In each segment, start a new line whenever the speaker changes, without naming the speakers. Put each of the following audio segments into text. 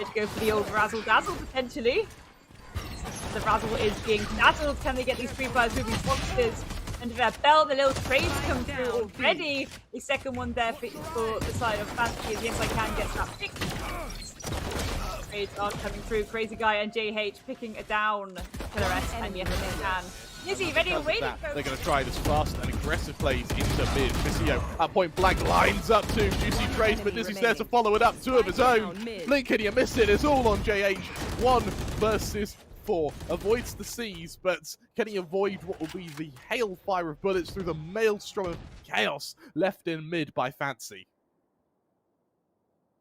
Let's go for the old razzle-dazzle, potentially. The razzle is being dazzled. Can they get these free fires moving boxes under their belt? The little trades come through already. A second one there for the side of Fancy. Yes, I can get that pick. Trades are coming through. crazyguy and JayH picking it down. KillerS and yes, they can. nizzy ready and waiting.
They're going to try this fast and aggressive plays into mid. YESicaN at point blank lines up to juicy trades, but nizzy's there to follow it up, two of his own. Blink, can you miss it? It's all on JayH. 1 versus 4. Avoids the C's, but can he avoid what will be the hailfire of bullets through the maelstrom of chaos left in mid by Fancy?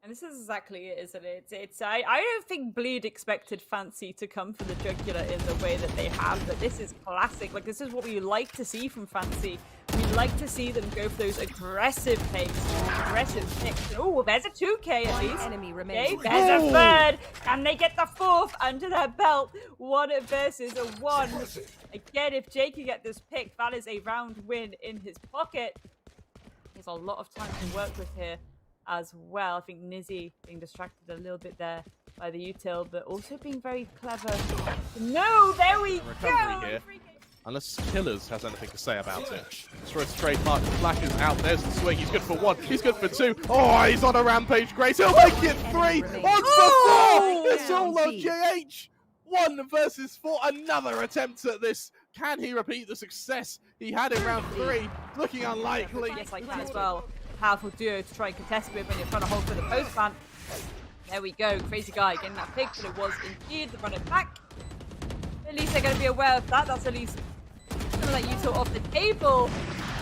And this is exactly it, isn't it? I don't think Bleed expected Fancy to come for the jugular in the way that they have, but this is classic. Like, this is what we like to see from Fancy. We like to see them go for those aggressive takes, aggressive picks. Oh, there's a 2K at least.
Enemy remains.
Okay, there's a third. Can they get the 4th under their belt? 1 versus a 1. Again, if Jay can get this pick, that is a round win in his pocket. He has a lot of time to work with here as well. I think nizzy being distracted a little bit there by the util, but also being very clever. No, there we go!
Here. Unless Killers has anything to say about it. Destroys trademark, flashes out, there's the swing, he's good for 1, he's good for 2. Oh, he's on a rampage, Grace, he'll make it 3! On for 4! It's all on JayH! 1 versus 4, another attempt at this. Can he repeat the success he had in round 3? Looking unlikely.
Yes, I can as well. Powerful duo to try and contest with when you're trying to hold for the post plant. There we go, crazyguy getting that pick, but it was indeed the run it back. At least they're going to be aware of that. That's at least going to let util off the table.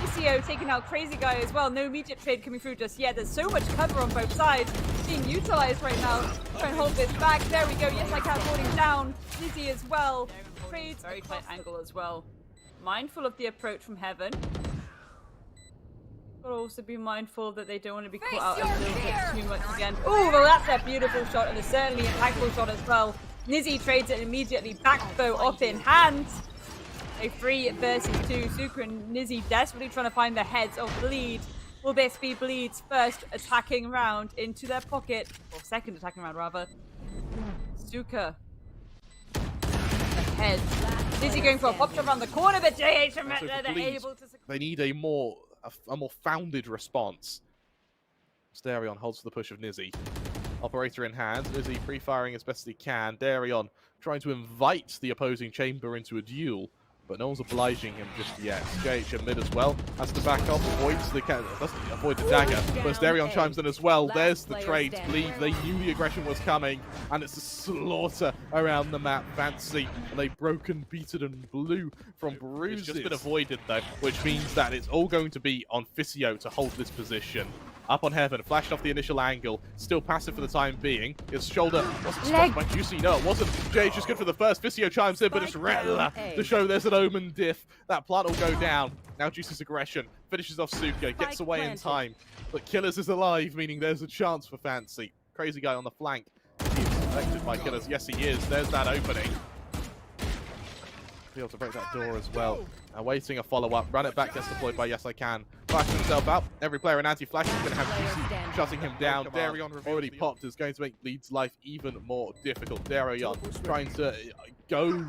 YESicaN taking out crazyguy as well. No immediate trade coming through just yet. There's so much cover on both sides being utilized right now. Try and hold this back. There we go. YESicaN falling down. nizzy as well. Trades very tight angle as well. Mindful of the approach from Heaven. But also be mindful that they don't want to be caught out a little bit too much again. Oh, well, that's a beautiful shot and a certainly impactful shot as well. nizzy trades it immediately. Back bow up in hand. A 3 versus 2. Suka and nizzy desperately trying to find the heads of Bleed. Will this be Bleed's first attacking round into their pocket? Or second attacking round, rather. Suka. Ahead. nizzy going for a pop shot around the corner, but JayH and Retla, they're able to...
They need a more founded response. Deryeon holds the push of nizzy. Operator in hand. nizzy pre-firing as best he can. Deryeon trying to invite the opposing chamber into a duel, but no one's obliging him just yet. JayH in mid as well. Has to back up, doesn't avoid the dagger. But Deryeon chimes in as well. There's the trade. Bleed, they knew the aggression was coming, and it's a slaughter around the map. Fancy, and they broken, beaten, and blue from bruises. It's just been avoided though, which means that it's all going to be on YESicaN to hold this position. Up on Heaven, flashed off the initial angle, still passive for the time being. His shoulder wasn't spotted by Juicy. No, it wasn't. JayH just good for the first. YESicaN chimes in, but it's Retla to show there's an omen diff. That plant will go down. Now Juicy's aggression finishes off Suka, gets away in time. But Killers is alive, meaning there's a chance for Fancy. crazyguy on the flank. He's affected by Killers. Yes, he is. There's that opening. Be able to break that door as well. Awaiting a follow-up. Run it back gets deployed by YESicaN. Flashes himself out. Every player in anti-flash is going to have Juicy shutting him down. Deryeon already popped is going to make Bleed's life even more difficult. Deryeon trying to go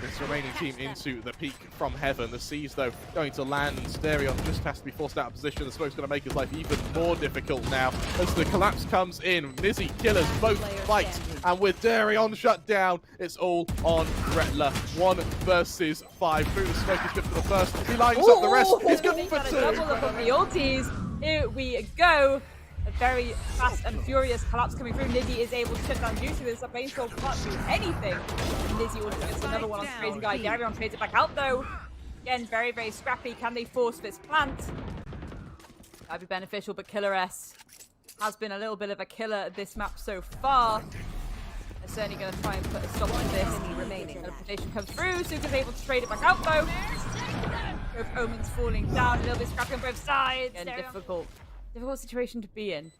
this remaining team into the peak from Heaven. The C's, though, going to land. Deryeon just has to be forced out of position. The smoke's going to make his life even more difficult now as the collapse comes in. nizzy, Killers, both fight. And with Deryeon shut down, it's all on Retla. 1 versus 5. Through the smoke is good for the first. He lines up the rest. He's good for 2.
Double up on the ultis. Here we go. A very fast and furious collapse coming through. nizzy is able to shut down Juicy. This Bane Soul can't do anything. nizzy also gets another one on crazyguy. Deryeon trades it back out though. Again, very, very scrappy. Can they force this plant? That'd be beneficial, but KillerS has been a little bit of a killer this map so far. They're certainly going to try and put a stop to this. Teleportation comes through. Suka's able to trade it back out though. Both omens falling down. A little bit scrappy on both sides. And difficult situation to be in.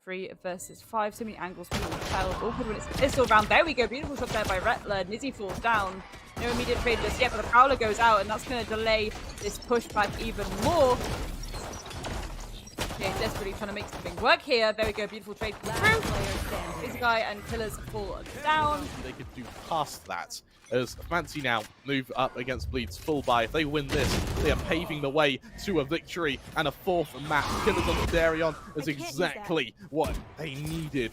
3 versus 5. So many angles being held. Awkward when it's a pistol round. There we go. Beautiful shot there by Retla. nizzy falls down. No immediate trade just yet, but the Prowler goes out, and that's going to delay this pushback even more. JayH desperately trying to make something work here. There we go, beautiful trade through. crazyguy and Killers fall down.
They could do past that. As Fancy now move up against Bleed's full buy. If they win this, they are paving the way to a victory and a 4th map. Killers on the Deryeon is exactly what they needed.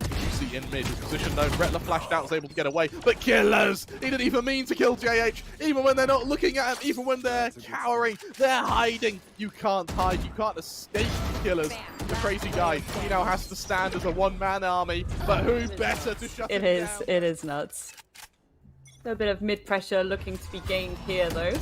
You see in mid, his position known. Retla flashed out, was able to get away. But Killers! He didn't even mean to kill JayH. Even when they're not looking at him, even when they're cowering, they're hiding. You can't hide, you can't escape Killers. The crazyguy, he now has to stand as a one-man army. But who's better to shut him down?
It is nuts. A bit of mid pressure looking to be gained here, though.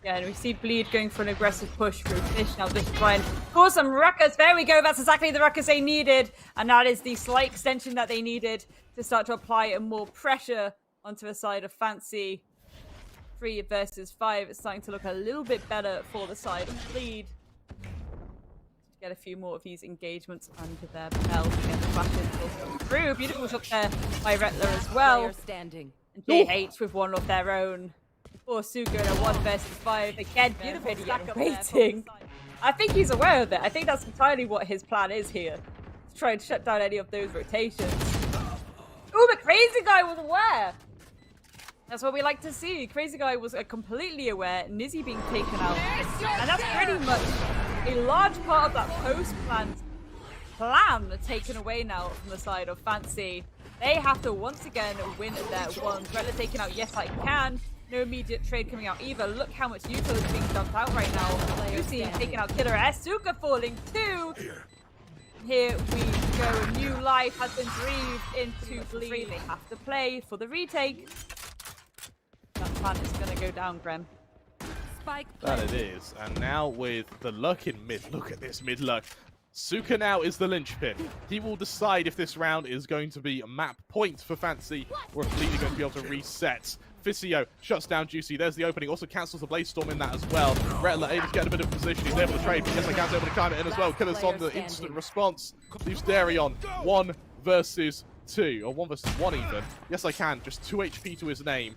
Yeah, and we see Bleed going for an aggressive push through Fish. Now this is trying to cause some ruckus. There we go. That's exactly the ruckus they needed. And that is the slight extension that they needed to start to apply more pressure onto the side of Fancy. 3 versus 5. It's starting to look a little bit better for the side of Bleed. Get a few more of these engagements under their belt. Again, the flashes will come through. Beautiful shot there by Retla as well. And JayH with one of their own. Or Suka in a 1 versus 5. Again, beautiful stack waiting. I think he's aware of it. I think that's entirely what his plan is here. To try and shut down any of those rotations. Oh, but crazyguy was aware. That's what we like to see. Crazyguy was completely aware. nizzy being taken out. And that's pretty much a large part of that post-plan taken away now from the side of Fancy. They have to once again win their ones. Retla taking out YESicaN. No immediate trade coming out either. Look how much util is being dumped out right now. YESicaN taking out Killer S. Suka falling too. Here we go. A new life has been breathed into Bleed. They have to play for the retake. That plan is going to go down, Grem.
That it is. And now with the luck in mid, look at this mid luck. Suka now is the linchpin. He will decide if this round is going to be a map point for Fancy or if Bleed are going to be able to reset. YESicaN shuts down Juicy. There's the opening. Also cancels the Blaze Storm in that as well. Retla able to get a bit of position. He's able to trade. But YESicaN's able to climb it in as well. Killers on the instant response. Leaves Deryeon 1 versus 2. Or 1 versus 1 even. YESicaN just 2 HP to his name.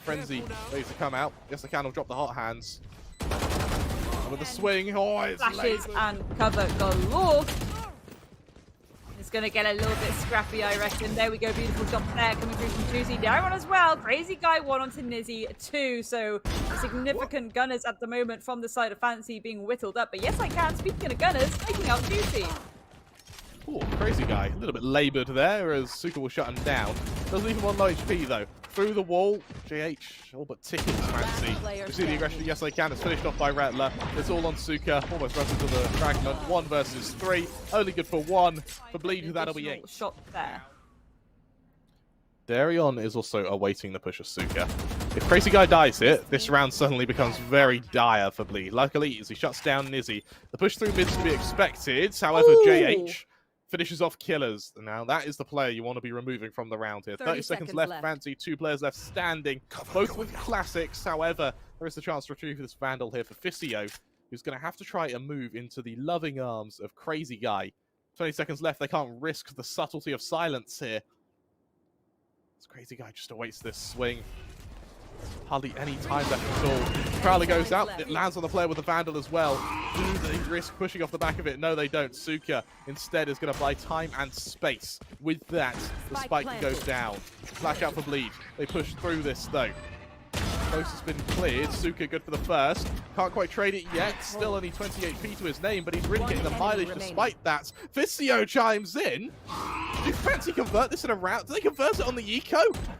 Frenzy ready to come out. YESicaN will drop the hot hands. And with the swing, oh, it's
flashes and cover galore. It's going to get a little bit scrappy, I reckon. There we go, beautiful jump there coming through from Juicy. Deryeon as well. crazyguy 1 onto nizzy 2. So significant gunners at the moment from the side of Fancy being whittled up. But YESicaN, speaking of gunners, taking out Juicy.
Oh, crazyguy. A little bit laboured there as Suka will shut him down. Does leave him on low HP though. Through the wall, JayH all but tickets Fancy. You see the aggression of YESicaN. It's finished off by Retla. It's all on Suka. Almost runs into the fragment. 1 versus 3. Only good for 1. For Bleed, that'll be 8.
Shot there.
Deryeon is also awaiting the push of Suka. If crazyguy dies here, this round suddenly becomes very dire for Bleed. Luckily, as he shuts down nizzy, the push through mid to be expected. However, JayH finishes off Killers. Now, that is the player you want to be removing from the round here. 30 seconds left. Fancy, 2 players left standing, both with classics. However, there is the chance to retrieve this Vandal here for YESicaN, who's going to have to try a move into the loving arms of crazyguy. 20 seconds left. They can't risk the subtlety of silence here. This crazyguy just awaits this swing. Hardly any time left at all. Prowler goes out. It lands on the player with the Vandal as well. Do they risk pushing off the back of it? No, they don't. Suka instead is going to buy time and space. With that, the spike goes down. Flash out for Bleed. They push through this though. Close has been cleared. Suka good for the first. Can't quite trade it yet. Still only 28 HP to his name, but he's really getting the mileage despite that. YESicaN chimes in. Do Fancy convert this in a round? Do they convert it on the eco?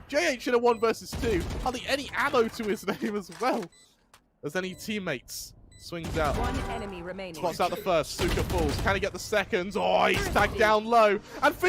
JayH in a 1 versus 2. Hardly any ammo to his name as well. As any teammates. Swings out.
1 enemy remaining.
Spots out the first. Suka falls. Can he get the second? Oh, he's tagged down low. And